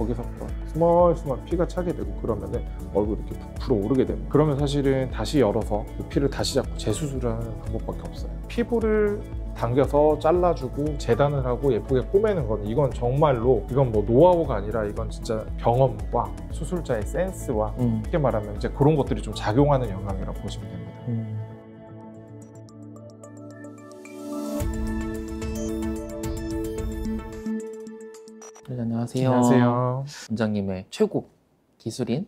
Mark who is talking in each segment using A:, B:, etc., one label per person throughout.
A: 거기서부터 스멀스멀 피가 차게 되고 그러면은 얼굴이 이렇게 부풀어 오르게 됩니다. 그러면 사실은 다시 열어서 그 피를 다시 잡고 재수술을 하는 방법밖에 없어요. 피부를 당겨서 잘라주고 재단을 하고 예쁘게 꼬매는 건 이건 정말로 이건 뭐 노하우가 아니라 이건 진짜 경험과 수술자의 센스와 쉽게 말하면 이제 그런 것들이 좀 작용하는 영향이라고 보시면 됩니다.
B: 네, 안녕하세요.
A: 안녕하세요.
B: 원장님의 최고 기술인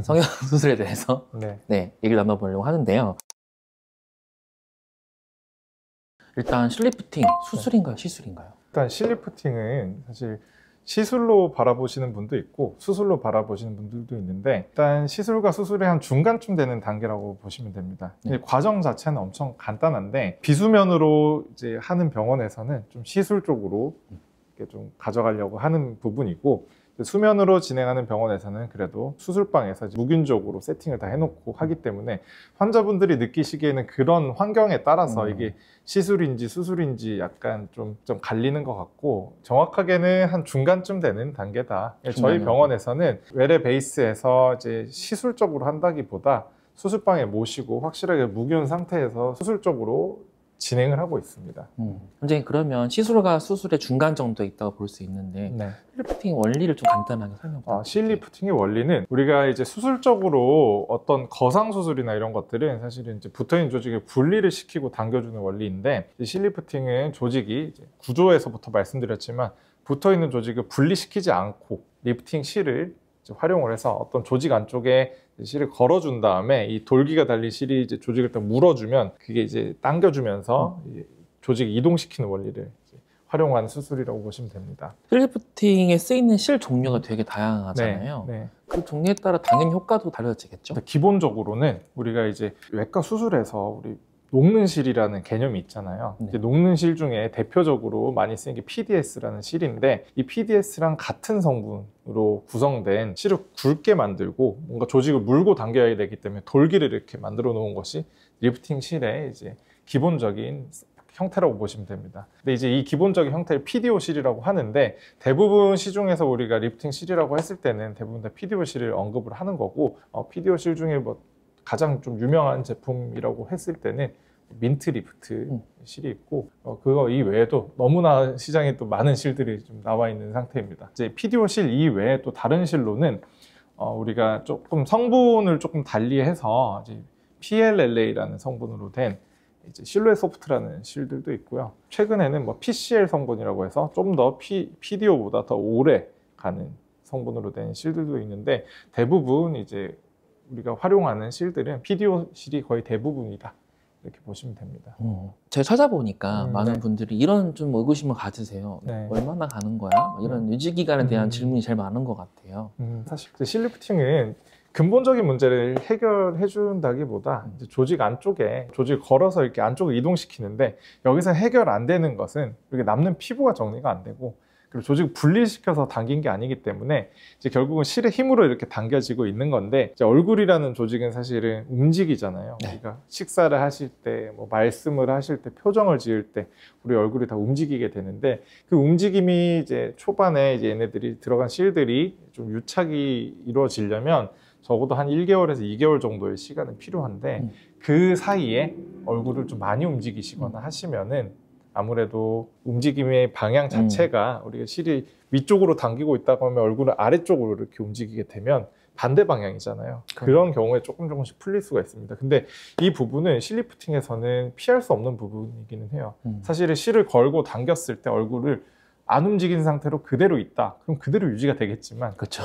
B: 성형 수술에 대해서 네, 얘기를 나눠보려고 하는데요. 일단 실리프팅 수술인가요? 시술인가요?
A: 일단 실리프팅은 사실 시술로 바라보시는 분도 있고 수술로 바라보시는 분들도 있는데 일단 시술과 수술의 한 중간쯤 되는 단계라고 보시면 됩니다. 과정 자체는 엄청 간단한데 비수면으로 이제 하는 병원에서는 좀 시술 쪽으로 이렇게 좀 가져가려고 하는 부분이고 수면으로 진행하는 병원에서는 그래도 수술방에서 무균적으로 세팅을 다 해놓고 하기 때문에 환자분들이 느끼시기에는 그런 환경에 따라서 이게 시술인지 수술인지 약간 좀 갈리는 것 같고 정확하게는 한 중간쯤 되는 단계다. 저희 병원에서는 외래 베이스에서 이제 시술적으로 한다기보다 수술방에 모시고 확실하게 무균 상태에서 수술적으로 진행을 하고 있습니다.
B: 선생님, 그러면 시술과 수술의 중간 정도에 있다고 볼 수 있는데 실리프팅 원리를 좀 간단하게 설명 부탁드릴게요.
A: 실리프팅의 원리는 우리가 이제 수술적으로 어떤 거상 수술이나 이런 것들은 사실은 이제 붙어있는 조직을 분리를 시키고 당겨주는 원리인데 실리프팅은 조직이 이제 구조에서부터 말씀드렸지만 붙어있는 조직을 분리시키지 않고 리프팅 실을 활용을 해서 어떤 조직 안쪽에 실을 걸어준 다음에 이 돌기가 달린 실이 이제 조직을 딱 물어주면 그게 이제 당겨주면서 조직을 이동시키는 원리를 활용한 수술이라고 보시면 됩니다.
B: 실리프팅에 쓰이는 실 종류가 되게 다양하잖아요. 그 종류에 따라 당연히 효과도 달라지겠죠?
A: 기본적으로는 우리가 이제 외과 수술에서 우리 녹는 실이라는 개념이 있잖아요. 이제 녹는 실 중에 대표적으로 많이 쓰이는 게 PDS라는 실인데 이 PDS랑 같은 성분으로 구성된 실을 굵게 만들고 뭔가 조직을 물고 당겨야 되기 때문에 돌기를 이렇게 만들어 놓은 것이 리프팅 실의 이제 기본적인 형태라고 보시면 됩니다. 근데 이제 이 기본적인 형태를 PDO 실이라고 하는데 대부분 시중에서 우리가 리프팅 실이라고 했을 때는 대부분 다 PDO 실을 언급을 하는 거고 PDO 실 중에 뭐 가장 좀 유명한 제품이라고 했을 때는 민트 리프트 실이 있고 그거 이외에도 너무나 시장에 또 많은 실들이 좀 나와 있는 상태입니다. 이제 PDO 실 이외에 또 다른 실로는 우리가 조금 성분을 조금 달리해서 이제 PLLA라는 성분으로 된 이제 실루엣 소프트라는 실들도 있고요. 최근에는 뭐 PCL 성분이라고 해서 좀 더 PDO보다 더 오래 가는 성분으로 된 실들도 있는데 대부분 이제 우리가 활용하는 실들은 PDO 실이 거의 대부분이다 이렇게 보시면 됩니다.
B: 제가 찾아보니까 많은 분들이 이런 좀 의구심을 가지세요. 얼마나 가는 거야? 이런 유지기간에 대한 질문이 제일 많은 것 같아요.
A: 사실 실리프팅은 근본적인 문제를 해결해 준다기보다 이제 조직 안쪽에 조직을 걸어서 이렇게 안쪽을 이동시키는데 여기서 해결 안 되는 것은 이렇게 남는 피부가 정리가 안 되고 그리고 조직을 분리시켜서 당긴 게 아니기 때문에 이제 결국은 실의 힘으로 이렇게 당겨지고 있는 건데 이제 얼굴이라는 조직은 사실은 움직이잖아요. 우리가 식사를 하실 때, 뭐 말씀을 하실 때, 표정을 지을 때 우리 얼굴이 다 움직이게 되는데 그 움직임이 이제 초반에 이제 얘네들이 들어간 실들이 좀 유착이 이루어지려면 적어도 한 1개월에서 2개월 정도의 시간은 필요한데 그 사이에 얼굴을 좀 많이 움직이시거나 하시면은 아무래도 움직임의 방향 자체가 우리가 실이 위쪽으로 당기고 있다고 하면 얼굴을 아래쪽으로 이렇게 움직이게 되면 반대 방향이잖아요. 그런 경우에 조금씩 풀릴 수가 있습니다. 근데 이 부분은 실리프팅에서는 피할 수 없는 부분이기는 해요. 사실은 실을 걸고 당겼을 때 얼굴을 안 움직인 상태로 그대로 있다. 그럼 그대로 유지가 되겠지만
B: 그렇죠.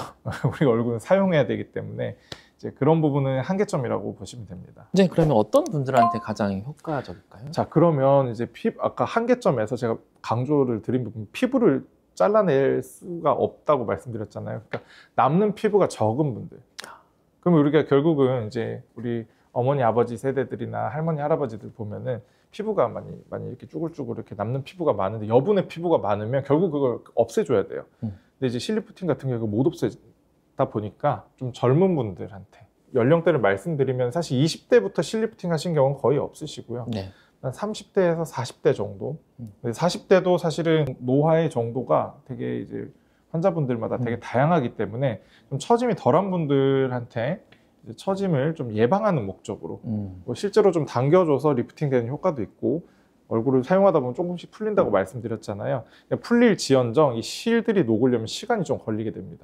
A: 우리 얼굴은 사용해야 되기 때문에 이제 그런 부분은 한계점이라고 보시면 됩니다.
B: 이제 그러면 어떤 분들한테 가장 효과적일까요?
A: 자, 그러면 이제 아까 한계점에서 제가 강조를 드린 부분, 피부를 잘라낼 수가 없다고 말씀드렸잖아요. 그러니까 남는 피부가 적은 분들. 그럼 우리가 결국은 이제 우리 어머니, 아버지 세대들이나 할머니, 할아버지들 보면은 피부가 많이 이렇게 쭈글쭈글 이렇게 남는 피부가 많은데 여분의 피부가 많으면 결국 그걸 없애줘야 돼요. 근데 이제 실리프팅 같은 경우 못 없애다 보니까 좀 젊은 분들한테 연령대를 말씀드리면 사실 20대부터 실리프팅 하신 경우는 거의 없으시고요. 한 30대에서 40대 정도. 40대도 사실은 노화의 정도가 되게 이제 환자분들마다 되게 다양하기 때문에 좀 처짐이 덜한 분들한테 이제 처짐을 좀 예방하는 목적으로 뭐 실제로 좀 당겨줘서 리프팅 되는 효과도 있고, 얼굴을 사용하다 보면 조금씩 풀린다고 말씀드렸잖아요. 풀릴지언정 이 실들이 녹으려면 시간이 좀 걸리게 됩니다.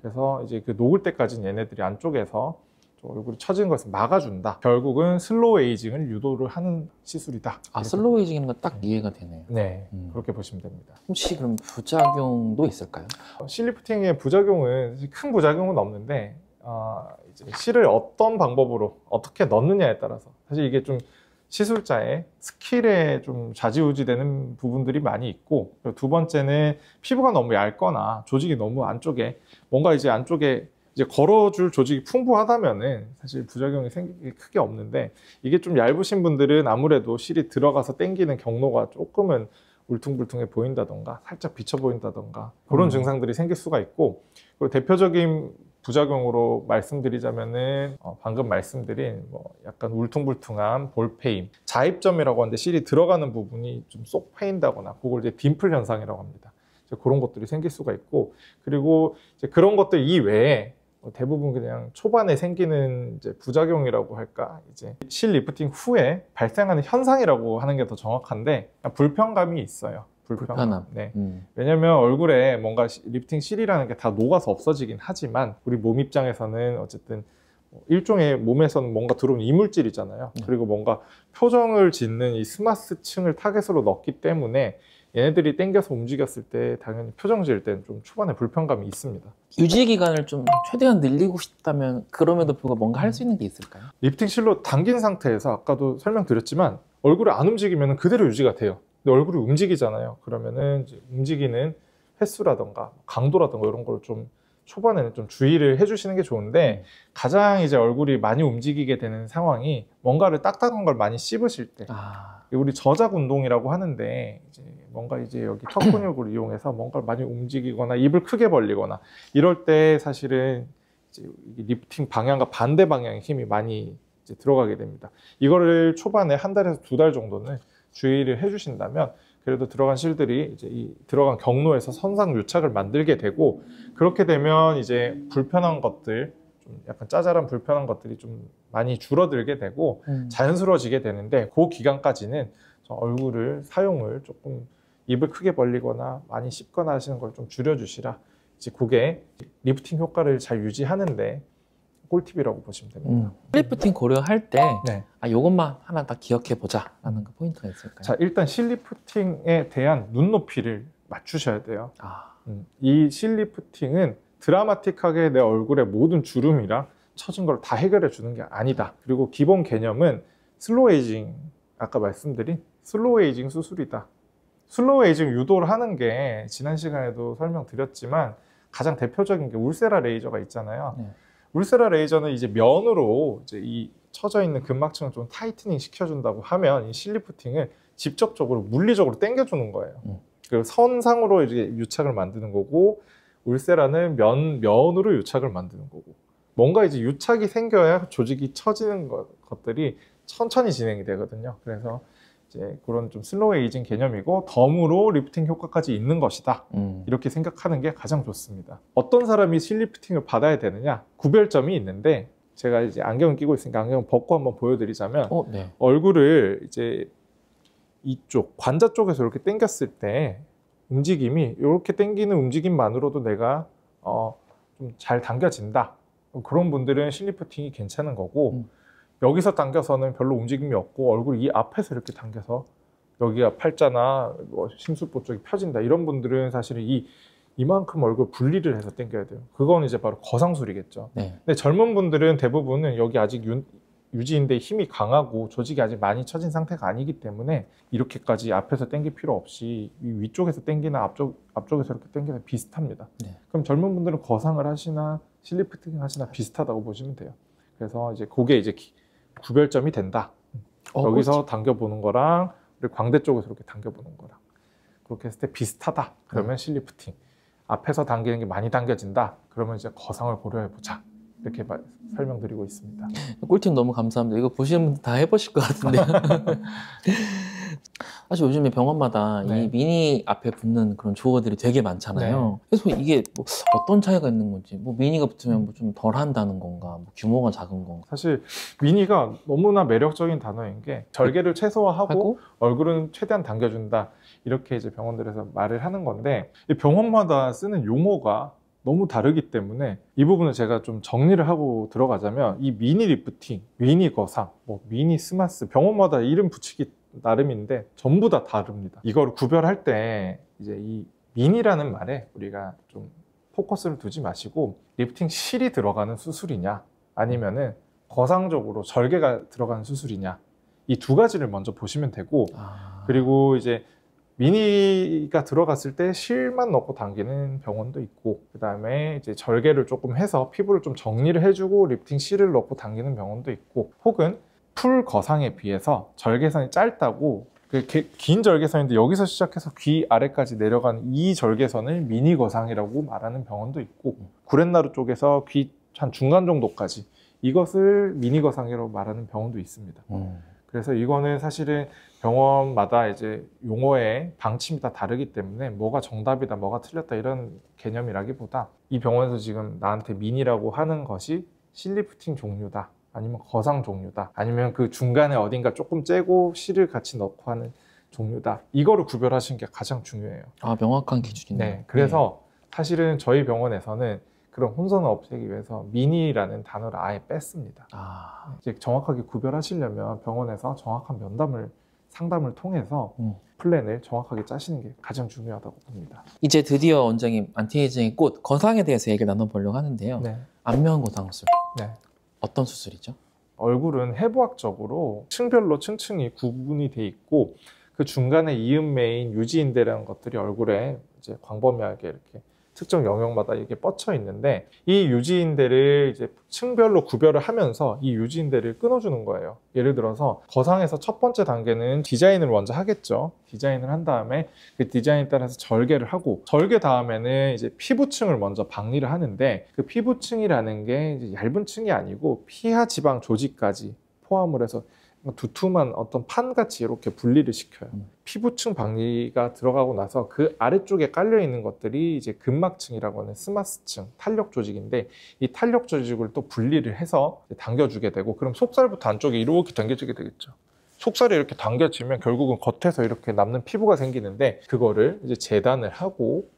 A: 그래서 이제 그 녹을 때까지는 얘네들이 안쪽에서 좀 얼굴이 처지는 것을 막아준다. 결국은 슬로우 에이징을 유도를 하는 시술이다.
B: 아, 슬로우 에이징이라는 건 딱 이해가 되네요.
A: 네, 그렇게 보시면 됩니다.
B: 혹시 그럼 부작용도 있을까요?
A: 실리프팅의 부작용은 큰 부작용은 없는데 이제 실을 어떤 방법으로 어떻게 넣느냐에 따라서 사실 이게 좀 시술자의 스킬에 좀 좌지우지되는 부분들이 많이 있고, 그리고 두 번째는 피부가 너무 얇거나 조직이 너무 안쪽에 뭔가 이제 안쪽에 이제 걸어줄 조직이 풍부하다면은 사실 부작용이 생기기 크게 없는데, 이게 좀 얇으신 분들은 아무래도 실이 들어가서 당기는 경로가 조금은 울퉁불퉁해 보인다던가 살짝 비쳐 보인다던가 그런 증상들이 생길 수가 있고, 그리고 대표적인 부작용으로 말씀드리자면은 방금 말씀드린 뭐 약간 울퉁불퉁한 볼페임, 자입점이라고 하는데 실이 들어가는 부분이 좀 쏙 패인다거나, 그걸 이제 딤플 현상이라고 합니다. 그런 것들이 생길 수가 있고, 그리고 이제 그런 것들 이외에 대부분 그냥 초반에 생기는 이제 부작용이라고 할까, 이제 실 리프팅 후에 발생하는 현상이라고 하는 게 더 정확한데, 불편감이 있어요.
B: 불편함.
A: 네. 왜냐면 얼굴에 뭔가 리프팅 실이라는 게 다 녹아서 없어지긴 하지만 우리 몸 입장에서는 어쨌든 일종의 몸에서는 뭔가 들어오는 이물질이잖아요. 그리고 뭔가 표정을 짓는 이 스마스층을 타겟으로 넣기 때문에 얘네들이 당겨서 움직였을 때 당연히 표정 지을 때는 좀 초반에 불편감이 있습니다.
B: 유지 기간을 좀 최대한 늘리고 싶다면 그럼에도 불구하고 뭔가 할 수 있는 게 있을까요?
A: 리프팅 실로 당긴 상태에서 아까도 설명드렸지만 얼굴이 안 움직이면 그대로 유지가 돼요. 근데 얼굴이 움직이잖아요. 그러면은 이제 움직이는 횟수라던가 강도라던가 이런 걸 좀 초반에는 좀 주의를 해주시는 게 좋은데, 가장 이제 얼굴이 많이 움직이게 되는 상황이 뭔가를 딱딱한 걸 많이 씹으실 때, 우리 저작 운동이라고 하는데 이제 뭔가 이제 여기 턱 근육을 이용해서 뭔가를 많이 움직이거나 입을 크게 벌리거나 이럴 때 사실은 이제 리프팅 방향과 반대 방향의 힘이 많이 이제 들어가게 됩니다. 이거를 초반에 한 달에서 두 달 정도는 주의를 해주신다면 그래도 들어간 실들이 이제 이 들어간 경로에서 선상 유착을 만들게 되고, 그렇게 되면 이제 불편한 것들, 좀 약간 짜잘한 불편한 것들이 좀 많이 줄어들게 되고 자연스러워지게 되는데, 그 기간까지는 얼굴을 사용을 조금 입을 크게 벌리거나 많이 씹거나 하시는 걸 좀 줄여주시라. 이제 그게 리프팅 효과를 잘 유지하는데 꿀팁이라고 보시면 됩니다.
B: 실리프팅 고려할 때
A: 네.
B: 이것만 하나 딱 기억해 보자 라는 그 포인트가 있을까요?
A: 자, 일단 실리프팅에 대한 눈높이를 맞추셔야 돼요. 이 실리프팅은 드라마틱하게 내 얼굴의 모든 주름이랑 처진 걸 다 해결해 주는 게 아니다. 그리고 기본 개념은 슬로우 에이징, 아까 말씀드린 슬로우 에이징 수술이다. 슬로우 에이징 유도를 하는 게 지난 시간에도 설명드렸지만 가장 대표적인 게 울세라 레이저가 있잖아요. 울세라 레이저는 이제 면으로 이제 이 처져 있는 근막층을 좀 타이트닝 시켜준다고 하면, 이 실리프팅을 직접적으로 물리적으로 당겨주는 거예요. 그리고 선상으로 이제 유착을 만드는 거고, 울세라는 면으로 유착을 만드는 거고, 뭔가 이제 유착이 생겨야 조직이 처지는 것들이 천천히 진행이 되거든요. 그래서 이제 그런 좀 슬로우 에이징 개념이고, 덤으로 리프팅 효과까지 있는 것이다. 이렇게 생각하는 게 가장 좋습니다. 어떤 사람이 실리프팅을 받아야 되느냐, 구별점이 있는데, 제가 이제 안경을 끼고 있으니까 안경을 벗고 한번 보여드리자면,
B: 네.
A: 얼굴을 이제 이쪽 관자 쪽에서 이렇게 당겼을 때 움직임이, 이렇게 당기는 움직임만으로도 내가 좀 잘 당겨진다. 그런 분들은 실리프팅이 괜찮은 거고, 여기서 당겨서는 별로 움직임이 없고 얼굴 이 앞에서 이렇게 당겨서 여기가 팔자나 뭐 심술보 쪽이 펴진다, 이런 분들은 사실은 이만큼 얼굴 분리를 해서 당겨야 돼요. 그건 이제 바로 거상술이겠죠. 근데 젊은 분들은 대부분은 여기 아직 유지인데 힘이 강하고 조직이 아직 많이 처진 상태가 아니기 때문에 이렇게까지 앞에서 당길 필요 없이 이 위쪽에서 당기나 앞쪽에서 이렇게 당기나 비슷합니다. 그럼 젊은 분들은 거상을 하시나 실리프팅 하시나 비슷하다고 보시면 돼요. 그래서 이제 그게 이제 구별점이 된다. 여기서 당겨보는 거랑 그리고 광대 쪽에서 이렇게 당겨보는 거랑 그렇게 했을 때 비슷하다. 그러면 실리프팅. 앞에서 당기는 게 많이 당겨진다. 그러면 이제 거상을 고려해보자. 이렇게 설명드리고 있습니다.
B: 꿀팁 너무 감사합니다. 이거 보시는 분들 다 해보실 것 같은데요. 사실 요즘에 병원마다
A: 네.
B: 이 미니 앞에 붙는 그런 조어들이 되게 많잖아요.
A: 네.
B: 그래서 이게 뭐 어떤 차이가 있는 건지, 뭐 미니가 붙으면 뭐 좀 덜 한다는 건가, 뭐 규모가 작은 건가.
A: 사실 미니가 너무나 매력적인 단어인 게 절개를 최소화하고 얼굴은 최대한 당겨준다, 이렇게 이제 병원들에서 말을 하는 건데, 이 병원마다 쓰는 용어가 너무 다르기 때문에 이 부분을 제가 좀 정리를 하고 들어가자면, 이 미니 리프팅, 미니 거상, 뭐 미니 스마스, 병원마다 이름 붙이기 나름인데 전부 다 다릅니다. 이걸 구별할 때 이제 이 미니라는 말에 우리가 좀 포커스를 두지 마시고, 리프팅 실이 들어가는 수술이냐 아니면은 거상적으로 절개가 들어가는 수술이냐, 이 두 가지를 먼저 보시면 되고, 그리고 이제 미니가 들어갔을 때 실만 넣고 당기는 병원도 있고, 그 다음에 이제 절개를 조금 해서 피부를 좀 정리를 해주고 리프팅 실을 넣고 당기는 병원도 있고, 혹은 풀 거상에 비해서 절개선이 짧다고, 긴 절개선인데 여기서 시작해서 귀 아래까지 내려가는 이 절개선을 미니 거상이라고 말하는 병원도 있고, 구렛나루 쪽에서 귀 한 중간 정도까지, 이것을 미니 거상이라고 말하는 병원도 있습니다. 그래서 이거는 사실은 병원마다 이제 용어의 방침이 다 다르기 때문에 뭐가 정답이다, 뭐가 틀렸다 이런 개념이라기보다, 이 병원에서 지금 나한테 미니라고 하는 것이 실리프팅 종류다, 아니면 거상 종류다, 아니면 그 중간에 어딘가 조금 째고 실을 같이 넣고 하는 종류다, 이거를 구별하시는 게 가장 중요해요.
B: 아, 명확한 기준이네요.
A: 네, 그래서 사실은 저희 병원에서는 그런 혼선을 없애기 위해서 미니라는 단어를 아예 뺐습니다. 이제 정확하게 구별하시려면 병원에서 정확한 상담을 통해서 플랜을 정확하게 짜시는 게 가장 중요하다고 봅니다.
B: 이제 드디어 원장님 안티에이징의 꽃 거상에 대해서 얘기를 나눠보려고 하는데요.
A: 네.
B: 안면 거상술.
A: 네.
B: 어떤 수술이죠?
A: 얼굴은 해부학적으로 층별로 층층이 구분이 돼 있고, 그 중간에 이음매인 유지인대라는 것들이 얼굴에 이제 광범위하게 이렇게 특정 영역마다 이렇게 뻗쳐 있는데, 이 유지인대를 이제 층별로 구별을 하면서 이 유지인대를 끊어주는 거예요. 예를 들어서 거상에서 첫 번째 단계는 디자인을 먼저 하겠죠. 디자인을 한 다음에 그 디자인에 따라서 절개를 하고, 절개 다음에는 이제 피부층을 먼저 박리를 하는데, 그 피부층이라는 게 이제 얇은 층이 아니고 피하 지방 조직까지 포함을 해서 두툼한 어떤 판같이 이렇게 분리를 시켜요. 피부층 박리가 들어가고 나서 그 아래쪽에 깔려 있는 것들이 이제 근막층이라고 하는 스마스층, 탄력 조직인데, 이 탄력 조직을 또 분리를 해서 당겨주게 되고, 그럼 속살부터 안쪽에 이렇게 당겨지게 되겠죠. 속살이 이렇게 당겨지면 결국은 겉에서 이렇게 남는 피부가 생기는데, 그거를 이제 재단을 하고,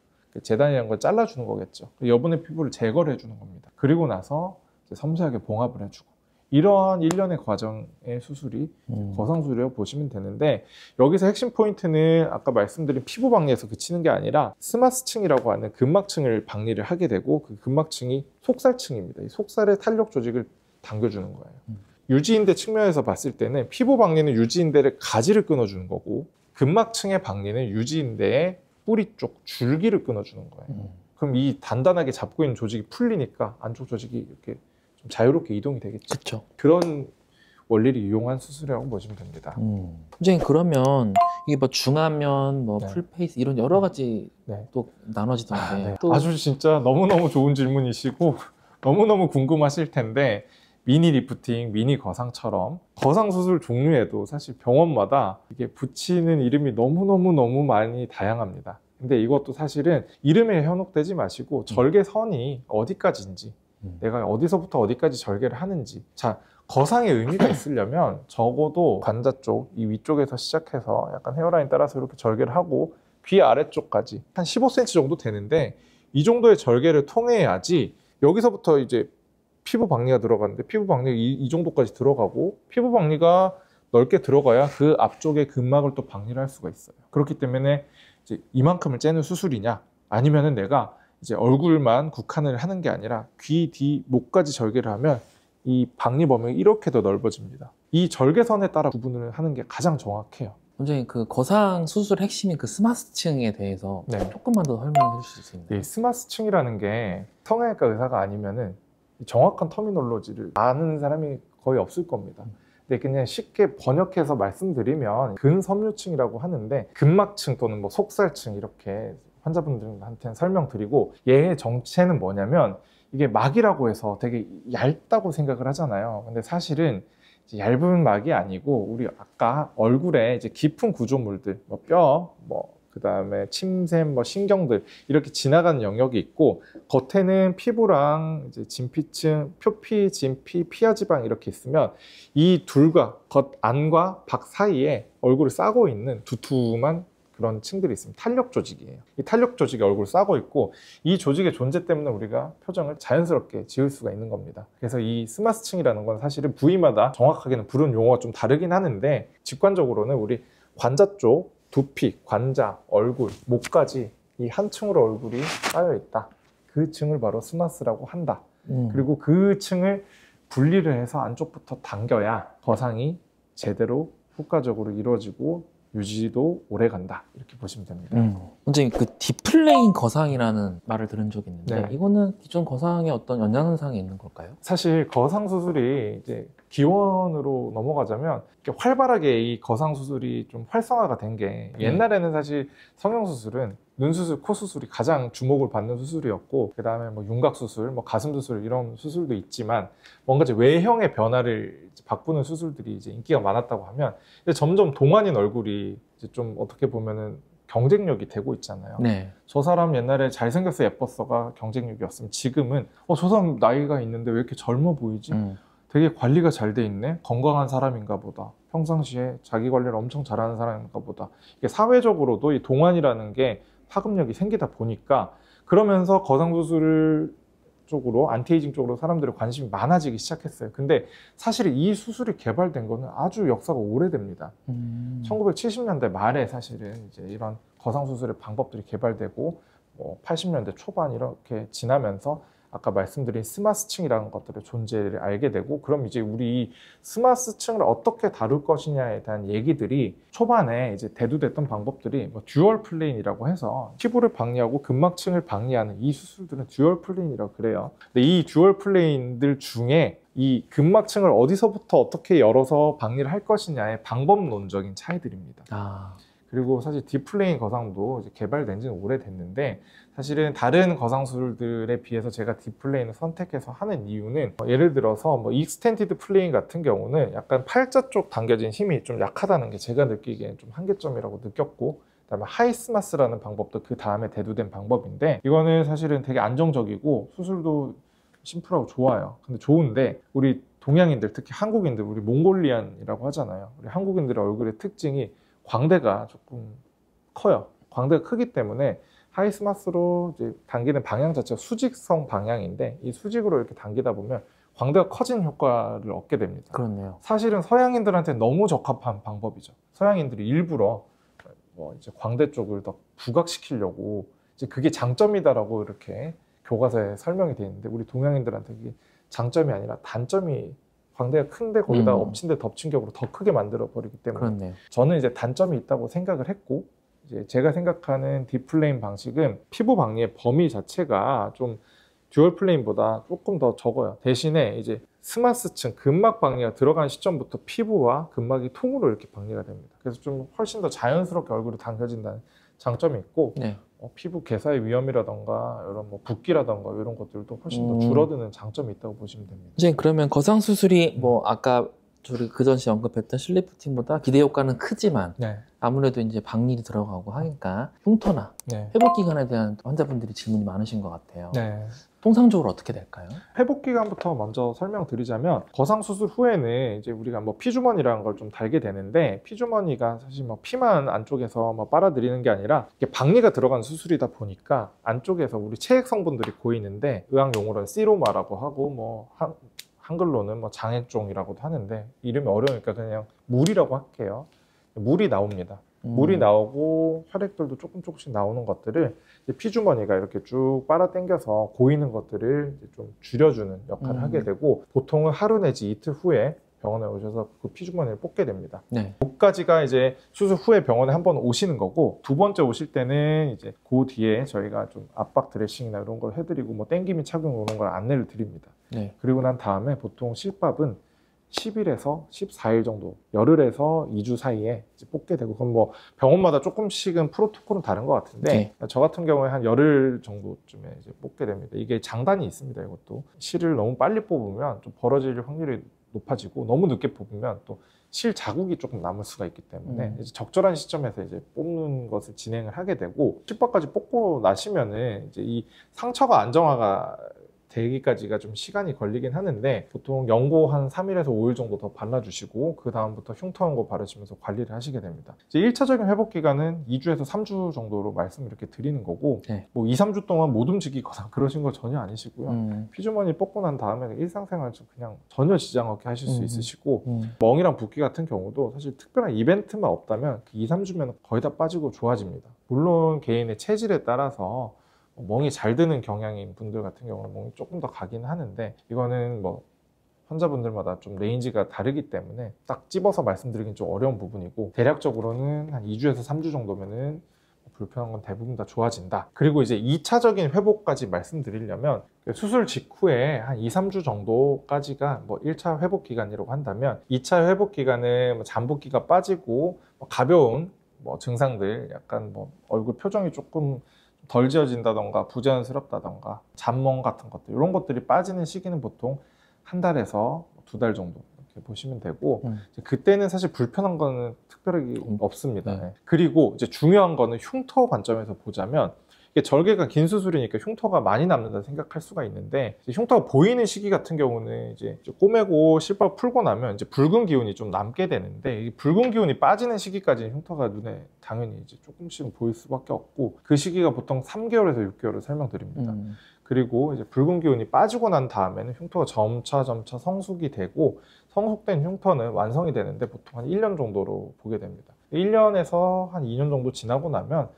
A: 재단이라는 걸 잘라주는 거겠죠. 여분의 피부를 제거를 해주는 겁니다. 그리고 나서 이제 섬세하게 봉합을 해주고, 이러한 일련의 과정의 수술이 거상술이라고 보시면 되는데, 여기서 핵심 포인트는 아까 말씀드린 피부 박리에서 그치는 게 아니라 스마스층이라고 하는 근막층을 박리를 하게 되고, 그 근막층이 속살층입니다. 이 속살의 탄력 조직을 당겨주는 거예요. 유지인대 측면에서 봤을 때는 피부 박리는 유지인대를 가지를 끊어주는 거고, 근막층의 박리는 유지인대의 뿌리 쪽 줄기를 끊어주는 거예요. 그럼 이 단단하게 잡고 있는 조직이 풀리니까 안쪽 조직이 이렇게 좀 자유롭게 이동이 되겠죠.
B: 그쵸.
A: 그런 원리를 이용한 수술이라고 보시면 됩니다.
B: 선생님, 그러면 이게 뭐 중안면, 뭐
A: 네.
B: 풀페이스 이런 여러 가지
A: 네.
B: 또 나눠지던데.
A: 네.
B: 또
A: 아주 진짜 너무너무 좋은 질문이시고 너무너무 궁금하실 텐데, 미니 리프팅, 미니 거상처럼 거상 수술 종류에도 사실 병원마다 이게 붙이는 이름이 너무 많이 다양합니다. 근데 이것도 사실은 이름에 현혹되지 마시고 절개선이 어디까지인지, 내가 어디서부터 어디까지 절개를 하는지, 자, 거상의 의미가 있으려면 적어도 관자 쪽, 이 위쪽에서 시작해서 약간 헤어라인 따라서 이렇게 절개를 하고 귀 아래쪽까지 한 15cm 정도 되는데, 이 정도의 절개를 통해야지 여기서부터 이제 피부 박리가 들어가는데, 피부 박리가 이 정도까지 들어가고, 피부 박리가 넓게 들어가야 그 앞쪽에 근막을 또 박리를 할 수가 있어요. 그렇기 때문에 이제 이만큼을 째는 수술이냐, 아니면은 내가 이제 얼굴만 국한을 하는 게 아니라 귀 뒤 목까지 절개를 하면 이 박리 범위가 이렇게 더 넓어집니다. 이 절개선에 따라 구분을 하는 게 가장 정확해요.
B: 원장님, 그 거상 수술 핵심인 그 스마스층에 대해서
A: 네.
B: 조금만 더 설명해 주실 수 있나요?
A: 이 스마스층이라는 게 성형외과 의사가 아니면은 정확한 터미놀로지를 아는 사람이 거의 없을 겁니다. 근데 그냥 쉽게 번역해서 말씀드리면 근섬유층이라고 하는데, 근막층 또는 뭐 속살층 이렇게 환자분들한테는 설명드리고, 얘의 정체는 뭐냐면 이게 막이라고 해서 되게 얇다고 생각을 하잖아요. 근데 사실은 이제 얇은 막이 아니고 우리 아까 얼굴에 이제 깊은 구조물들, 뭐 뼈, 뭐 그다음에 침샘, 뭐 신경들 이렇게 지나가는 영역이 있고 겉에는 피부랑 이제 진피층, 표피, 진피, 피하지방 이렇게 있으면 이 둘과 겉 안과 밖 사이에 얼굴을 싸고 있는 두툼한 그런 층들이 있습니다. 탄력 조직이에요. 이 탄력 조직이 얼굴을 싸고 있고 이 조직의 존재 때문에 우리가 표정을 자연스럽게 지을 수가 있는 겁니다. 그래서 이 스마스층이라는 건 사실은 부위마다 정확하게는 부르는 용어가 좀 다르긴 하는데 직관적으로는 우리 관자 쪽, 두피, 관자, 얼굴, 목까지 이 한 층으로 얼굴이 쌓여 있다. 그 층을 바로 스마스라고 한다. 그리고 그 층을 분리를 해서 안쪽부터 당겨야 거상이 제대로 효과적으로 이루어지고 유지도 오래 간다. 이렇게 보시면 됩니다.
B: 원장님, 그 디플레인 거상이라는 말을 들은 적이 있는데
A: 네.
B: 이거는 기존 거상의 어떤 연장선상에 있는 걸까요?
A: 사실 거상 수술이 이제 기원으로 넘어가자면 이렇게 활발하게 이 거상 수술이 좀 활성화가 된 게 옛날에는 사실 성형 수술은 눈 수술, 코 수술이 가장 주목을 받는 수술이었고 그 다음에 뭐 윤곽 수술, 뭐 가슴 수술 이런 수술도 있지만 뭔가 이제 외형의 변화를 이제 바꾸는 수술들이 이제 인기가 많았다고 하면 이제 점점 동안인 얼굴이 이제 좀 어떻게 보면은 경쟁력이 되고 있잖아요.
B: 네.
A: 저 사람 옛날에 잘생겼어 예뻤어가 경쟁력이었으면 지금은 저 사람 나이가 있는데 왜 이렇게 젊어 보이지? 되게 관리가 잘 돼 있네? 건강한 사람인가 보다. 평상시에 자기 관리를 엄청 잘하는 사람인가 보다. 이게 사회적으로도 이 동안이라는 게 파급력이 생기다 보니까 그러면서 거상수술 쪽으로 안티에이징 쪽으로 사람들의 관심이 많아지기 시작했어요. 근데 사실 이 수술이 개발된 거는 아주 역사가 오래됩니다. 1970년대 말에 사실은 이제 이런 거상수술의 방법들이 개발되고 뭐 80년대 초반 이렇게 지나면서 아까 말씀드린 스마스층이라는 것들의 존재를 알게 되고 그럼 이제 우리 이 스마스층을 어떻게 다룰 것이냐에 대한 얘기들이 초반에 이제 대두됐던 방법들이 뭐 듀얼 플레인이라고 해서 피부를 방리하고 근막층을 방리하는 이 수술들은 듀얼 플레인이라고 그래요. 근데 이 듀얼 플레인들 중에 이 근막층을 어디서부터 어떻게 열어서 방리를 할 것이냐의 방법론적인 차이들입니다. 그리고 사실 딥플레인 거상도 이제 개발된 지는 오래됐는데 사실은 다른 거상술들에 비해서 제가 딥플레인을 선택해서 하는 이유는 예를 들어서 뭐 익스텐디드 플레인 같은 경우는 약간 팔자 쪽 당겨진 힘이 좀 약하다는 게 제가 느끼기에는 좀 한계점이라고 느꼈고 그다음에 하이스마스라는 방법도 그 다음에 대두된 방법인데 이거는 사실은 되게 안정적이고 수술도 심플하고 좋아요. 근데 좋은데 우리 동양인들 특히 한국인들 우리 몽골리안이라고 하잖아요. 우리 한국인들의 얼굴의 특징이 광대가 조금 커요. 광대가 크기 때문에 하이스마스로 이제 당기는 방향 자체가 수직성 방향인데 이 수직으로 이렇게 당기다 보면 광대가 커진 효과를 얻게 됩니다.
B: 그렇네요.
A: 사실은 서양인들한테 너무 적합한 방법이죠. 서양인들이 일부러 뭐 이제 광대 쪽을 더 부각시키려고 이제 그게 장점이다라고 이렇게 교과서에 설명이 되어 있는데 우리 동양인들한테 그게 장점이 아니라 단점이 광대가 큰데 거기다 엎친 데 덮친 격으로 더 크게 만들어 버리기 때문에
B: 그렇네요.
A: 저는 이제 단점이 있다고 생각을 했고 이제 제가 생각하는 딥플레인 방식은 피부 방리의 범위 자체가 좀 듀얼 플레인보다 조금 더 적어요. 대신에 이제 스마스층 근막 방리가 들어간 시점부터 피부와 근막이 통으로 이렇게 방리가 됩니다. 그래서 좀 훨씬 더 자연스럽게 얼굴이 당겨진다는 장점이 있고 피부 개사의 위험이라던가 이런 뭐 붓기라던가 이런 것들도 훨씬 더 줄어드는 장점이 있다고 보시면 됩니다.
B: 이제 그러면 거상 수술이 뭐 아까 저희 그 전시 언급했던 실리프팅보다 기대 효과는 크지만 아무래도 이제 박리도 들어가고 하니까 흉터나 회복 기간에 대한 환자분들이 질문이 많으신 것 같아요. 통상적으로 어떻게 될까요? 회복
A: 기간부터 먼저 설명드리자면 거상 수술 후에는 이제 우리가 뭐 피주머니라는 걸 좀 달게 되는데 피주머니가 사실 뭐 피만 안쪽에서 뭐 빨아들이는 게 아니라 이게 박리가 들어간 수술이다 보니까 안쪽에서 우리 체액 성분들이 고이는데 의학 용어로는 시로마라고 하고 뭐 한글로는 뭐 장액종이라고도 하는데 이름이 어려우니까 그냥 물이라고 할게요. 물이 나옵니다. 물이 나오고 혈액들도 조금씩 나오는 것들을 피주머니가 이렇게 쭉 빨아당겨서 고이는 것들을 좀 줄여주는 역할을 하게 되고 보통은 하루 내지 이틀 후에 병원에 오셔서 그 피주머니를 뽑게 됩니다. 여기까지가 이제 수술 후에 병원에 한번 오시는 거고 두 번째 오실 때는 이제 그 뒤에 저희가 좀 압박 드레싱이나 이런 걸 해드리고 뭐 땡기미 착용 이런 걸 안내를 드립니다. 그리고 난 다음에 보통 실밥은 10일에서 14일 정도, 열흘에서 2주 사이에 이제 뽑게 되고, 그건 뭐 병원마다 조금씩은 프로토콜은 다른 것 같은데, 저 같은 경우에 한 열흘 정도쯤에 이제 뽑게 됩니다. 이게 장단이 있습니다. 이것도 실을 너무 빨리 뽑으면 좀 벌어질 확률이 높아지고, 너무 늦게 뽑으면 또 실 자국이 조금 남을 수가 있기 때문에 이제 적절한 시점에서 이제 뽑는 것을 진행을 하게 되고, 실밥까지 뽑고 나시면은 이제 이 상처가 안정화가 되기까지가 좀 시간이 걸리긴 하는데, 보통 연고 한 3일에서 5일 정도 더 발라주시고 그 다음부터 흉터 연고 바르시면서 관리를 하시게 됩니다. 이제 1차적인 회복 기간은 2주에서 3주 정도로 말씀을 이렇게 드리는 거고, 뭐 2, 3주 동안 못 움직이거나 그러신 거 전혀 아니시고요. 피주머니 뽑고 난 다음에 일상생활 좀 그냥 전혀 지장 없게 하실 수 있으시고, 멍이랑 붓기 같은 경우도 사실 특별한 이벤트만 없다면 그 2, 3주면 거의 다 빠지고 좋아집니다. 물론 개인의 체질에 따라서 멍이 잘 드는 경향인 분들 같은 경우는 멍이 조금 더 가긴 하는데, 이거는 뭐 환자분들마다 좀 레인지가 다르기 때문에 딱 집어서 말씀드리긴 좀 어려운 부분이고, 대략적으로는 한 2주에서 3주 정도면은 불편한 건 대부분 다 좋아진다. 그리고 이제 2차적인 회복까지 말씀드리려면 수술 직후에 한 2, 3주 정도까지가 뭐 1차 회복 기간이라고 한다면, 2차 회복 기간은 뭐 잠붓기가 빠지고 뭐 가벼운 뭐 증상들, 약간 뭐 얼굴 표정이 조금 덜 지어진다던가 부자연스럽다던가 잡멍 같은 것들, 이런 것들이 빠지는 시기는 보통 한 달에서 2달 정도 이렇게 보시면 되고, 그때는 사실 불편한 거는 특별하게 없습니다. 그리고 이제 중요한 거는 흉터 관점에서 보자면, 이게 절개가 긴 수술이니까 흉터가 많이 남는다 생각할 수가 있는데, 흉터가 보이는 시기 같은 경우는 이제 꼬매고 실밥 풀고 나면 이제 붉은 기운이 좀 남게 되는데, 이 붉은 기운이 빠지는 시기까지는 흉터가 눈에 당연히 이제 조금씩은 보일 수밖에 없고, 그 시기가 보통 3개월에서 6개월을 설명드립니다. 그리고 이제 붉은 기운이 빠지고 난 다음에는 흉터가 점차 성숙이 되고, 성숙된 흉터는 완성이 되는데 보통 한 1년 정도로 보게 됩니다. 1년에서 한 2년 정도 지나고 나면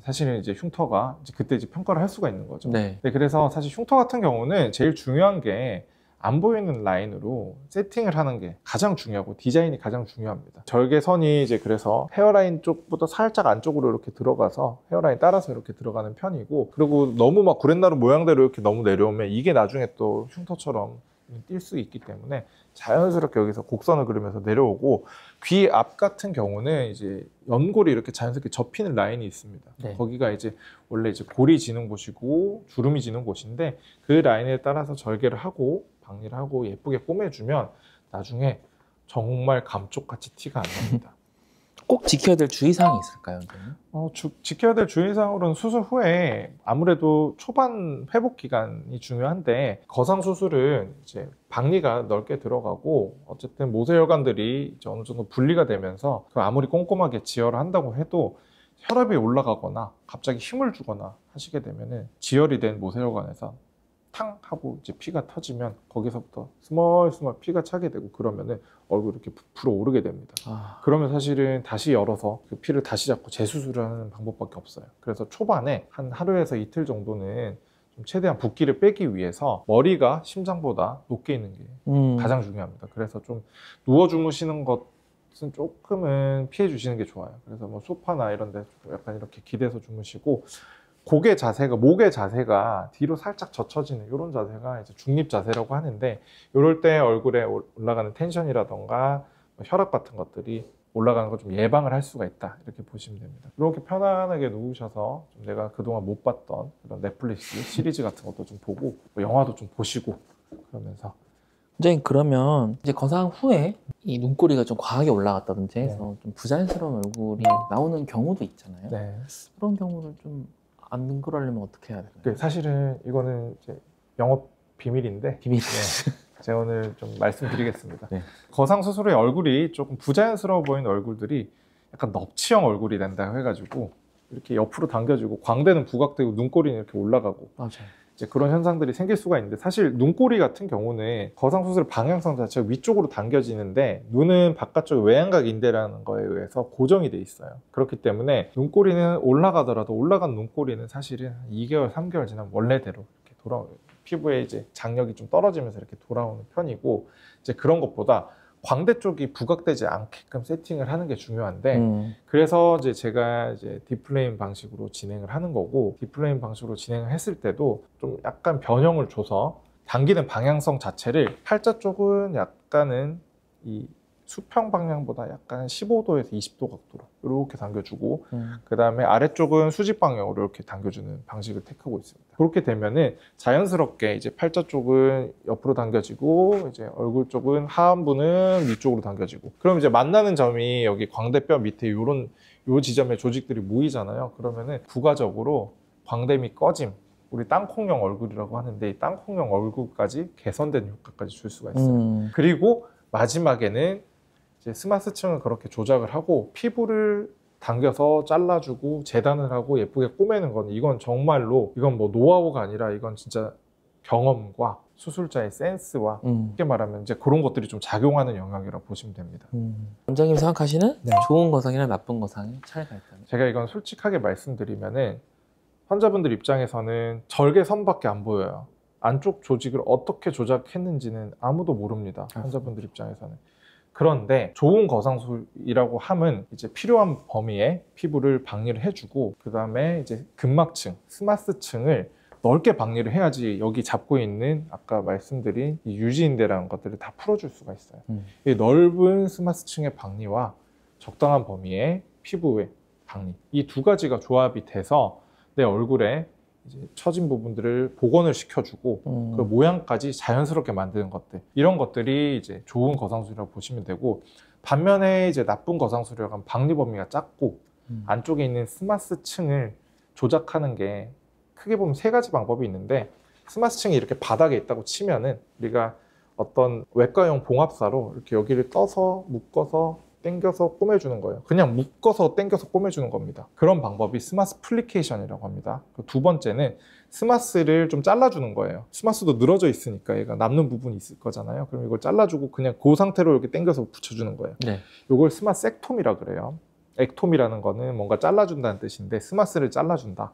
A: 사실은 이제 흉터가 이제 그때 이제 평가를 할 수가 있는 거죠. 네, 그래서 사실 흉터 같은 경우는 제일 중요한 게 안 보이는 라인으로 세팅을 하는 게 가장 중요하고, 디자인이 가장 중요합니다. 절개선이 이제 그래서 헤어라인 쪽보다 살짝 안쪽으로 이렇게 들어가서 헤어라인 따라서 이렇게 들어가는 편이고, 그리고 너무 막 구렛나루 모양대로 이렇게 너무 내려오면 이게 나중에 또 흉터처럼 뛸 수 있기 때문에 자연스럽게 여기서 곡선을 그리면서 내려오고, 귀 앞 같은 경우는 이제 연골이 이렇게 자연스럽게 접히는 라인이 있습니다. 거기가 이제 원래 이제 골이 지는 곳이고 주름이 지는 곳인데, 그 라인에 따라서 절개를 하고 박리를 하고 예쁘게 꼬매주면 나중에 정말 감쪽같이 티가 안 납니다.
B: 꼭 지켜야 될 주의사항이 있을까요?
A: 지켜야 될 주의사항으로는 수술 후에 아무래도 초반 회복 기간이 중요한데, 거상 수술은 이제 박리가 넓게 들어가고 어쨌든 모세혈관들이 이제 어느 정도 분리가 되면서 아무리 꼼꼼하게 지혈을 한다고 해도 혈압이 올라가거나 갑자기 힘을 주거나 하시게 되면은 지혈이 된 모세혈관에서 탕 하고 이제 피가 터지면 거기서부터 스멀스멀 피가 차게 되고, 그러면은 얼굴이 이렇게 부풀어 오르게 됩니다. 그러면 사실은 다시 열어서 그 피를 다시 잡고 재수술을 하는 방법밖에 없어요. 그래서 초반에 한 하루에서 이틀 정도는 좀 최대한 붓기를 빼기 위해서 머리가 심장보다 높게 있는 게 가장 중요합니다. 그래서 좀 누워 주무시는 것은 조금은 피해 주시는 게 좋아요. 그래서 뭐 소파나 이런 데 약간 이렇게 기대서 주무시고, 목의 자세가 뒤로 살짝 젖혀지는 이런 자세가 이제 중립 자세라고 하는데, 이럴 때 얼굴에 올라가는 텐션이라던가 혈압 같은 것들이 올라가는 걸 좀 예방을 할 수가 있다, 이렇게 보시면 됩니다. 이렇게 편안하게 누우셔서 좀 내가 그동안 못 봤던 그런 넷플릭스 시리즈 같은 것도 좀 보고, 영화도 좀 보시고, 그러면서.
B: 선생님, 그러면 이제 거상 후에 이 눈꼬리가 좀 과하게 올라갔다든지 해서 좀 부자연스러운 얼굴이 나오는 경우도 있잖아요. 그런 경우를 좀 안 능글하려면 어떻게 해야 되나요?
A: 사실은 이거는 이제 영업 비밀인데, 제가 오늘 좀 말씀드리겠습니다. 거상 수술 후에 얼굴이 조금 부자연스러워 보이는 얼굴들이 약간 넙치형 얼굴이 된다고 해가지고 이렇게 옆으로 당겨지고 광대는 부각되고 눈꼬리는 이렇게 올라가고, 이제 그런 현상들이 생길 수가 있는데, 사실 눈꼬리 같은 경우는 거상 수술 방향성 자체가 위쪽으로 당겨지는데, 눈은 바깥쪽 외양각 인대라는 거에 의해서 고정이 돼 있어요. 그렇기 때문에 눈꼬리는 올라가더라도 올라간 눈꼬리는 사실은 2개월, 3개월 지나면 원래대로 이렇게 돌아오요. 피부에 이제 장력이 좀 떨어지면서 이렇게 돌아오는 편이고, 이제 그런 것보다 광대 쪽이 부각되지 않게끔 세팅을 하는 게 중요한데, 그래서 이제 제가 이제 디플레임 방식으로 진행을 하는 거고, 디플레임 방식으로 진행을 했을 때도 좀 약간 변형을 줘서 당기는 방향성 자체를 팔자 쪽은 약간은 이 수평 방향보다 약간 15도에서 20도 각도로 이렇게 당겨주고 그 다음에 아래쪽은 수직 방향으로 이렇게 당겨주는 방식을 택하고 있습니다. 그렇게 되면은 자연스럽게 이제 팔자 쪽은 옆으로 당겨지고 이제 얼굴 쪽은 하안부는 위쪽으로 당겨지고, 그럼 이제 만나는 점이 여기 광대뼈 밑에 요 지점에 조직들이 모이잖아요. 그러면은 부가적으로 광대미 꺼짐, 우리 땅콩형 얼굴이라고 하는데 이 땅콩형 얼굴까지 개선된 효과까지 줄 수가 있어요. 그리고 마지막에는 이제 스마스층을 그렇게 조작을 하고 피부를 당겨서 잘라주고 재단을 하고 예쁘게 꼬매는 건, 이건 정말로 이건 뭐 노하우가 아니라 이건 진짜 경험과 수술자의 센스와 쉽게 말하면 이제 그런 것들이 좀 작용하는 영역이라고 보시면 됩니다.
B: 원장님 생각하시는
A: 네.
B: 좋은 거상이랑 나쁜 거상의 차이가 있다면?
A: 제가 이건 솔직하게 말씀드리면은 환자분들 입장에서는 절개선밖에 안 보여요. 안쪽 조직을 어떻게 조작했는지는 아무도 모릅니다. 환자분들 입장에서는. 그런데 좋은 거상술이라고 함은 이제 필요한 범위에 피부를 박리를 해주고 그 다음에 이제 근막층, 스마스층을 넓게 박리를 해야지 여기 잡고 있는 아까 말씀드린 이 유지인대라는 것들을 다 풀어줄 수가 있어요. 이 넓은 스마스층의 박리와 적당한 범위의 피부의 박리, 이 두 가지가 조합이 돼서 내 얼굴에 이제 처진 부분들을 복원을 시켜주고 그 모양까지 자연스럽게 만드는 것들, 이런 것들이 이제 좋은 거상술이라고 보시면 되고, 반면에 이제 나쁜 거상술이라고 하면 박리 범위가 작고 안쪽에 있는 스마스층을 조작하는 게 크게 보면 세 가지 방법이 있는데, 스마스층이 이렇게 바닥에 있다고 치면은 우리가 어떤 외과용 봉합사로 이렇게 여기를 떠서 묶어서 당겨서 꼬매주는 거예요. 그냥 묶어서 당겨서 꼬매주는 겁니다. 그런 방법이 스마스 플리케이션이라고 합니다. 두 번째는 스마스를 좀 잘라주는 거예요. 스마스도 늘어져 있으니까 얘가 남는 부분이 있을 거잖아요. 그럼 이걸 잘라주고 그냥 그 상태로 이렇게 당겨서 붙여주는 거예요. 네. 이걸 스마섹톰이라 그래요. 액톰이라는 거는 뭔가 잘라준다는 뜻인데 스마스를 잘라준다.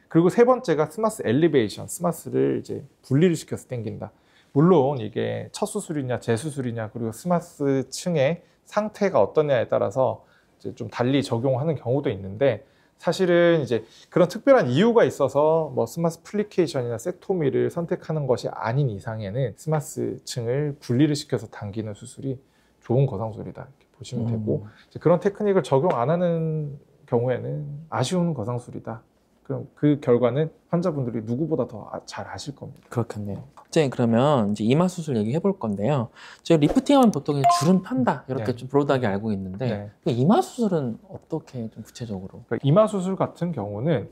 A: 그리고 세 번째가 스마스 엘리베이션, 스마스를 이제 분리를 시켜서 당긴다. 물론 이게 첫 수술이냐 재수술이냐 그리고 스마스 층의 상태가 어떠냐에 따라서 이제 좀 달리 적용하는 경우도 있는데, 사실은 이제 그런 특별한 이유가 있어서 뭐 스마스 플리케이션이나 섹토미를 선택하는 것이 아닌 이상에는 스마스층을 분리를 시켜서 당기는 수술이 좋은 거상술이다 이렇게 보시면 되고, 이제 그런 테크닉을 적용 안 하는 경우에는 아쉬운 거상술이다. 그럼 그 결과는 환자분들이 누구보다 더 잘 아실 겁니다.
B: 그렇겠네요. 선생님, 그러면 이제 이마 수술 얘기해 볼 건데요. 저희 리프팅하면 보통 주름 편다 이렇게
A: 네.
B: 좀 브로드하게 알고 있는데 이마 수술은 어떻게 좀 구체적으로?
A: 그러니까 이마 수술 같은 경우는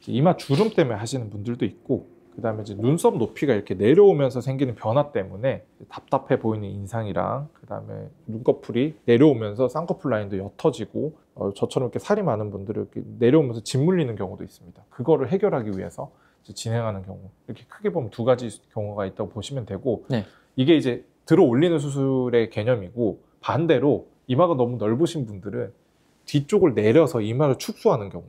A: 이마 주름 때문에 하시는 분들도 있고, 그 다음에 이제 눈썹 높이가 이렇게 내려오면서 생기는 변화 때문에 답답해 보이는 인상이랑 그 다음에 눈꺼풀이 내려오면서 쌍꺼풀 라인도 옅어지고 저처럼 이렇게 살이 많은 분들은 이렇게 내려오면서 짓물리는 경우도 있습니다. 그거를 해결하기 위해서 이제 진행하는 경우, 이렇게 크게 보면 두 가지 경우가 있다고 보시면 되고, 이게 이제 들어 올리는 수술의 개념이고, 반대로 이마가 너무 넓으신 분들은 뒤쪽을 내려서 이마를 축소하는 경우,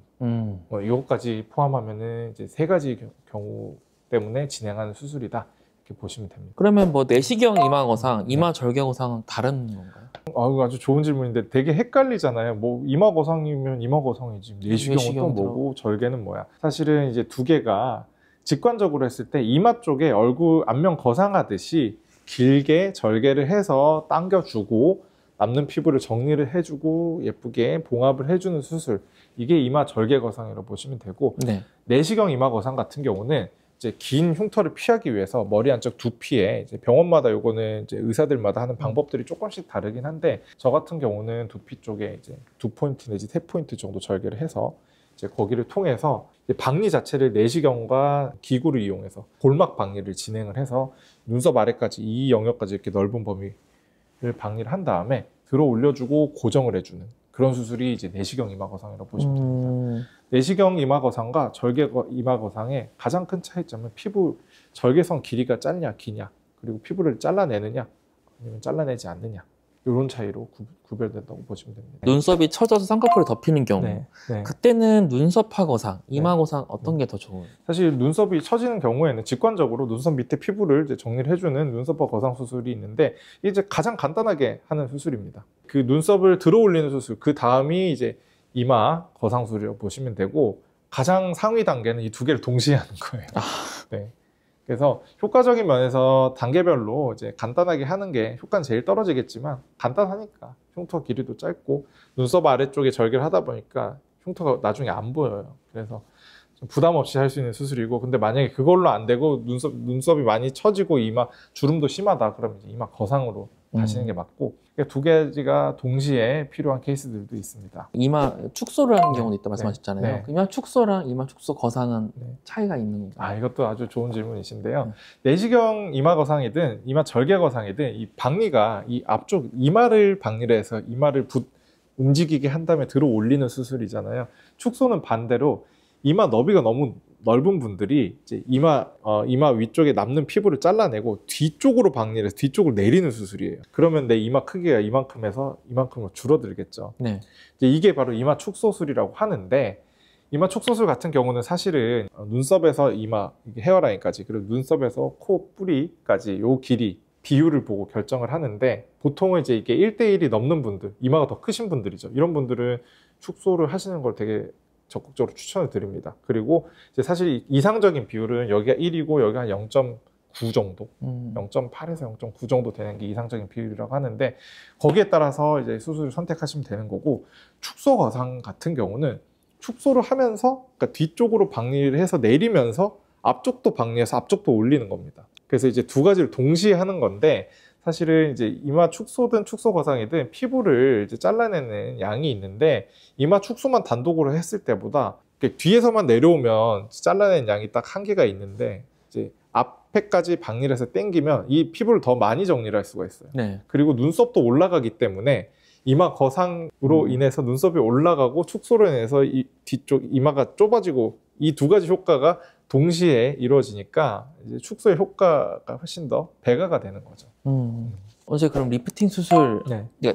A: 이것까지 포함하면은 이제 세 가지 경우 때문에 진행하는 수술이다 이렇게 보시면 됩니다.
B: 그러면 뭐 내시경 이마 거상, 이마 절개 거상은 다른 건가요?
A: 아주 좋은 질문인데 되게 헷갈리잖아요. 뭐 이마 거상이면 이마 거상이지, 내시경은 또 뭐고 절개는 뭐야. 사실은 이제 두 개가 직관적으로 했을 때 이마 쪽에 얼굴 안면 거상하듯이 길게 절개를 해서 당겨주고 남는 피부를 정리를 해주고 예쁘게 봉합을 해주는 수술, 이게 이마 절개 거상이라고 보시면 되고, 내시경 이마 거상 같은 경우는 이제 긴 흉터를 피하기 위해서 머리 안쪽 두피에 이제 병원마다 요거는 이제 의사들마다 하는 방법들이 조금씩 다르긴 한데, 저 같은 경우는 두피 쪽에 이제 2포인트 내지 3포인트 정도 절개를 해서 이제 거기를 통해서 이제 박리 자체를 내시경과 기구를 이용해서 골막 박리를 진행을 해서 눈썹 아래까지 이 영역까지 이렇게 넓은 범위를 박리를 한 다음에 들어 올려주고 고정을 해주는 그런 수술이 이제 내시경 이마 거상이라고 보시면 됩니다. 내시경 이마 거상과 절개 이마 거상의 가장 큰 차이점은 피부 절개선 길이가 짧냐 기냐, 그리고 피부를 잘라내느냐 아니면 잘라내지 않느냐, 이런 차이로 구별된다고 보시면 됩니다.
B: 눈썹이 처져서 쌍꺼풀을 덮이는 경우, 그때는 눈썹파 거상, 이마 거상 어떤 게 더 좋은?
A: 사실 눈썹이 처지는 경우에는 직관적으로 눈썹 밑에 피부를 이제 정리를 해주는 눈썹파 거상 수술이 있는데, 이게 이제 가장 간단하게 하는 수술입니다. 그 눈썹을 들어 올리는 수술, 그 다음이 이제 이마 거상술이라고 보시면 되고, 가장 상위 단계는 이 두 개를 동시에 하는 거예요. 그래서 효과적인 면에서 단계별로 이제 간단하게 하는 게 효과는 제일 떨어지겠지만 간단하니까 흉터 길이도 짧고 눈썹 아래쪽에 절개를 하다 보니까 흉터가 나중에 안 보여요. 그래서 좀 부담 없이 할 수 있는 수술이고, 근데 만약에 그걸로 안 되고 눈썹이 많이 처지고 이마 주름도 심하다 그러면 이제 이마 거상으로 가시는 게 맞고, 두 가지가 동시에 필요한 케이스들도 있습니다.
B: 이마 축소를 하는 경우도 있다 말씀하셨잖아요.
A: 네.
B: 이마 축소랑 이마 축소 거상은 차이가 있는 건가요?
A: 아, 이것도 아주 좋은 질문이신데요. 내시경 이마 거상이든 이마 절개 거상이든 이 박리가 이 앞쪽 이마를 박리를 해서 이마를 움직이게 한 다음에 들어 올리는 수술이잖아요. 축소는 반대로 이마 너비가 너무 넓은 분들이 이제 이마 위쪽에 남는 피부를 잘라내고 뒤쪽으로 박리를 해서 뒤쪽으로 내리는 수술이에요. 그러면 내 이마 크기가 이만큼에서 이만큼으로 줄어들겠죠.
B: 네.
A: 이제 이게 바로 이마 축소술이라고 하는데, 이마 축소술 같은 경우는 사실은 눈썹에서 이마 헤어라인까지, 그리고 눈썹에서 코 뿌리까지 요 길이 비율을 보고 결정을 하는데, 보통은 이제 이게 1대1이 넘는 분들, 이마가 더 크신 분들이죠. 이런 분들은 축소를 하시는 걸 되게 적극적으로 추천을 드립니다. 그리고 이제 사실 이상적인 비율은 여기가 1이고 여기가 한 0.9 정도, 0.8에서 0.9 정도 되는 게 이상적인 비율이라고 하는데, 거기에 따라서 이제 수술을 선택하시면 되는 거고, 축소 거상 같은 경우는 축소를 하면서, 그러니까 뒤쪽으로 박리를 해서 내리면서 앞쪽도 박리해서 앞쪽도 올리는 겁니다. 그래서 이제 두 가지를 동시에 하는 건데, 사실은 이제 이마 축소든 축소 거상이든 피부를 이제 잘라내는 양이 있는데, 이마 축소만 단독으로 했을 때보다 뒤에서만 내려오면 잘라내는 양이 딱 한계가 있는데, 이제 앞에까지 박리를 해서 당기면 이 피부를 더 많이 정리를 할 수가 있어요.
B: 네.
A: 그리고 눈썹도 올라가기 때문에 이마 거상으로 인해서 눈썹이 올라가고, 축소로 인해서 이 뒤쪽 이마가 좁아지고, 이 두 가지 효과가 동시에 이루어지니까 이제 축소의 효과가 훨씬 더 배가가 되는 거죠.
B: 어제 그럼 리프팅 수술,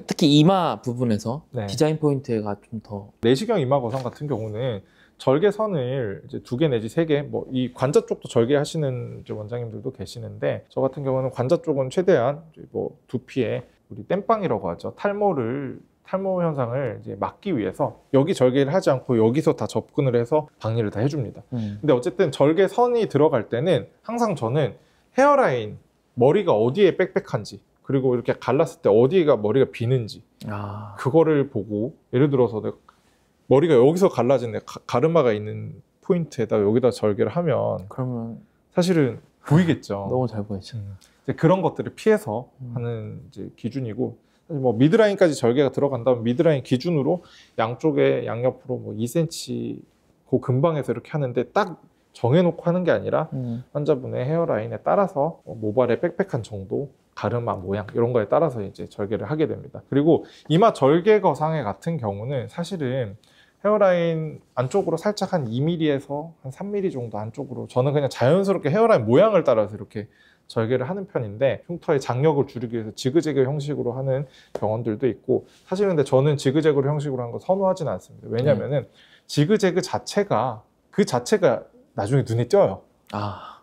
B: 특히 이마 부분에서 디자인 포인트가 좀 더
A: 내시경 이마 거상 같은 경우는 절개선을 이제 2개 내지 3개, 뭐 이 관자 쪽도 절개하시는 원장님들도 계시는데, 저 같은 경우는 관자 쪽은 최대한 뭐 두피에 우리 땜빵이라고 하죠. 탈모 현상을 이제 막기 위해서 여기 절개를 하지 않고 여기서 다 접근을 해서 박리를 다 해줍니다. 근데 어쨌든 절개선이 들어갈 때는 항상 저는 헤어라인, 머리가 어디에 빽빽한지, 그리고 이렇게 갈랐을 때 어디가 머리가 비는지, 그거를 보고, 예를 들어서 머리가 여기서 갈라진 가르마가 있는 포인트에다 여기다 절개를 하면
B: 그러면
A: 사실은 보이겠죠.
B: 너무 잘 보이죠.
A: 이제 그런 것들을 피해서 하는 이제 기준이고, 뭐 미드라인까지 절개가 들어간다면 미드라인 기준으로 양쪽에 양옆으로 뭐 2cm 그 근방에서 이렇게 하는데, 딱 정해놓고 하는 게 아니라 환자분의 헤어라인에 따라서 모발의 빽빽한 정도, 가르마 모양 이런 거에 따라서 이제 절개를 하게 됩니다. 그리고 이마 절개 거상의 같은 경우는 사실은 헤어라인 안쪽으로 살짝 한 2mm에서 한 3mm 정도 안쪽으로, 저는 그냥 자연스럽게 헤어라인 모양을 따라서 이렇게 절개를 하는 편인데, 흉터의 장력을 줄이기 위해서 지그재그 형식으로 하는 병원들도 있고, 사실 근데 저는 지그재그 형식으로 하는 거 선호하지는 않습니다. 왜냐면은 지그재그 자체가 나중에 눈에 띄어요.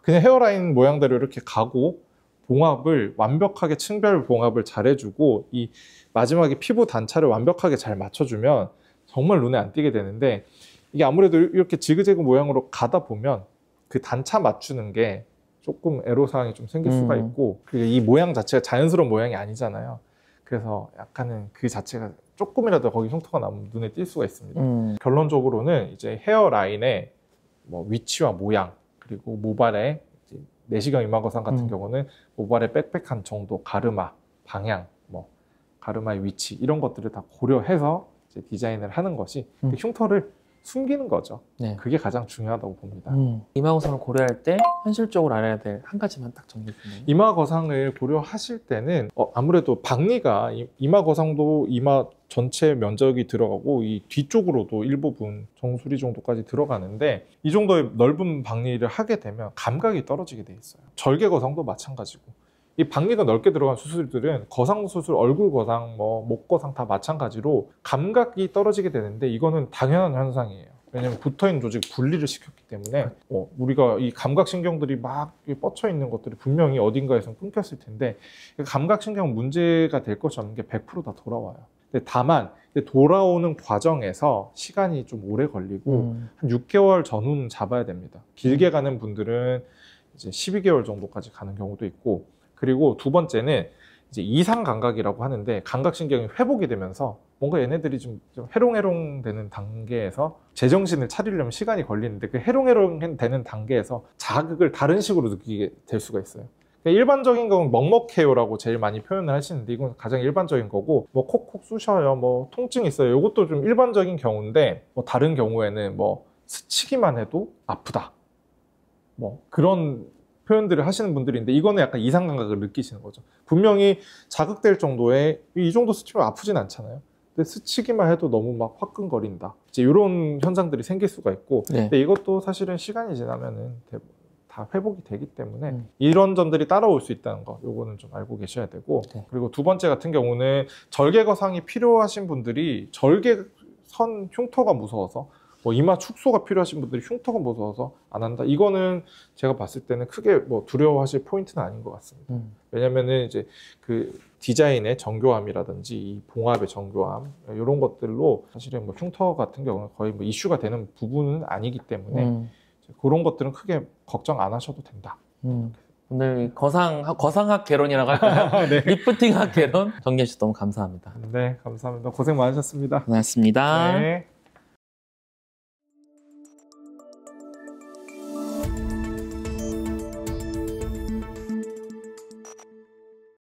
A: 그냥 헤어라인 모양대로 이렇게 가고, 봉합을 완벽하게 층별 봉합을 잘 해주고, 이 마지막에 피부 단차를 완벽하게 잘 맞춰주면 정말 눈에 안 띄게 되는데, 이게 아무래도 이렇게 지그재그 모양으로 가다 보면 그 단차 맞추는 게 조금 애로사항이 좀 생길 수가 있고, 이 모양 자체가 자연스러운 모양이 아니잖아요. 그래서 약간은 그 자체가 조금이라도 거기 흉터가 나면 눈에 띌 수가 있습니다. 결론적으로는 이제 헤어라인의 뭐 위치와 모양, 그리고 모발의 내시경 이마 거상 같은 경우는 모발의 빽빽한 정도, 가르마, 방향, 뭐 가르마의 위치, 이런 것들을 다 고려해서 이제 디자인을 하는 것이 그 흉터를 숨기는 거죠. 그게 가장 중요하다고 봅니다.
B: 이마 거상을 고려할 때 현실적으로 알아야 될 한 가지만 딱 정리해 주세요.
A: 이마 거상을 고려하실 때는 아무래도 박리가 이마 거상도 이마 전체 면적이 들어가고, 이 뒤쪽으로도 일부분 정수리 정도까지 들어가는데, 이 정도의 넓은 박리를 하게 되면 감각이 떨어지게 돼 있어요. 절개 거상도 마찬가지고, 이 박리가 넓게 들어간 수술들은 거상 수술, 얼굴 거상, 뭐 목 거상 다 마찬가지로 감각이 떨어지게 되는데, 이거는 당연한 현상이에요. 왜냐면 붙어있는 조직 분리를 시켰기 때문에 우리가 이 감각신경들이 막 뻗쳐 있는 것들이 분명히 어딘가에서 끊겼을 텐데, 감각신경 문제가 될 것이 없는 게 100% 다 돌아와요. 근데 다만 돌아오는 과정에서 시간이 좀 오래 걸리고 한 6개월 전후는 잡아야 됩니다. 길게 가는 분들은 이제 12개월 정도까지 가는 경우도 있고, 그리고 두 번째는 이제 이상 감각이라고 하는데 감각신경이 회복이 되면서 뭔가 얘네들이 좀 해롱해롱 되는 단계에서 제정신을 차리려면 시간이 걸리는데 그 해롱해롱 되는 단계에서 자극을 다른 식으로 느끼게 될 수가 있어요. 일반적인 건 먹먹해요라고 제일 많이 표현을 하시는데 이건 가장 일반적인 거고, 뭐 콕콕 쑤셔요, 뭐 통증 있어요, 이것도 좀 일반적인 경우인데, 뭐 다른 경우에는 뭐 스치기만 해도 아프다, 뭐 그런 표현들을 하시는 분들인데, 이거는 약간 이상 감각을 느끼시는 거죠. 분명히 자극될 정도의, 이 정도 스치면 아프진 않잖아요. 근데 스치기만 해도 너무 막 화끈거린다, 이제 이런 현상들이 생길 수가 있고, 근데 이것도 사실은 시간이 지나면은 다 회복이 되기 때문에 이런 점들이 따라올 수 있다는 거, 요거는 좀 알고 계셔야 되고, 그리고 두 번째 같은 경우는 절개거상이 필요하신 분들이 절개선 흉터가 무서워서, 뭐 이마 축소가 필요하신 분들이 흉터가 무서워서 안 한다, 이거는 제가 봤을 때는 크게 뭐 두려워하실 포인트는 아닌 것 같습니다. 왜냐면은 이제 그 디자인의 정교함이라든지 이 봉합의 정교함, 이런 것들로 사실은 뭐 흉터 같은 경우는 거의 뭐 이슈가 되는 부분은 아니기 때문에 그런 것들은 크게 걱정 안 하셔도 된다.
B: 오늘 거상학 개론이라고 할까요?
A: 네.
B: 리프팅학 개론 정리해 주셔서 너무 감사합니다.
A: 네, 감사합니다. 고생 많으셨습니다.
B: 고맙습니다.
A: 네.